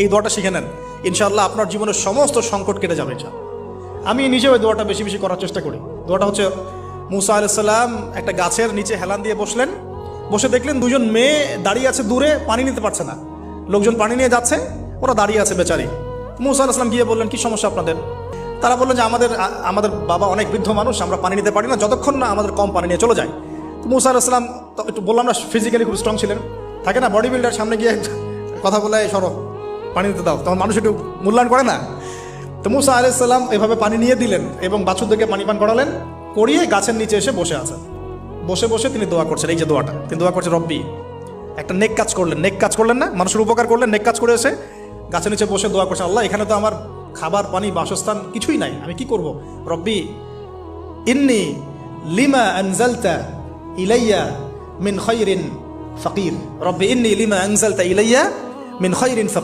এই দোয়াটা শিখে নেন, ইনশাআল্লাহ আপনার জীবনের সমস্ত সংকট কেটে যাবে। আমি নিজেও এই দোয়াটা বেশি বেশি করার চেষ্টা করি। দোয়াটা হচ্ছে, মুসা আলাইহিস সালাম একটা গাছের নিচে হেলান দিয়ে বসলেন, বসে দেখলেন দুজন মেয়ে দাঁড়িয়ে আছে দূরে, পানি নিতে পারছে না। লোকজন পানি নিয়ে যাচ্ছে, ওরা দাঁড়িয়ে আছে বেচারি। মুসা আলাইহিস সালাম গিয়ে বললেন, কি সমস্যা আপনাদের? তারা বললেন যে আমাদের বাবা অনেক বৃদ্ধ মানুষ, আমরা পানি নিতে পারি না যতক্ষণ না আমাদের কম পানি নিয়ে চলে যায়। মুসা আলাইহিস সালাম তো একটু বললাম না, ফিজিক্যালি খুব স্ট্রং ছিলেন, থাকে না বডি বিল্ডার, সামনে গিয়ে কথা বলে সরো পানি দিতে দাও, তখন মানুষ একটু মূল্যায়ন করে না। তো মুসা আলাইহিস সালাম এভাবে পানি নিয়ে দিলেন এবং বাছুরদেরকে পানি পান করালেন, করিয়ে গাছের নিচে এসে বসে আছেন। বসে বসে তিনি দোয়া করছেন, এই যে দোয়াটা তিনি দোয়া করছেন, রব্বি, একটা নেক কাজ করলেন, নেক কাজ করলেন না, মানুষের উপকার করলেন, নেক কাজ করে এসে গাছের নিচে বসে দোয়া করছেন, আল্লাহ এখানে তো আমার খাবার পানি বাসস্থান কিছুই নাই, আমি কি করব? রব্বি ইন্নি লিমা আনজালতা ইলাইয়া মিন খায়রিন ফাকির, রব্বি ইন্নি লিমা আনজালতা ইলাইয়া মিন খায়রিন ফাকির।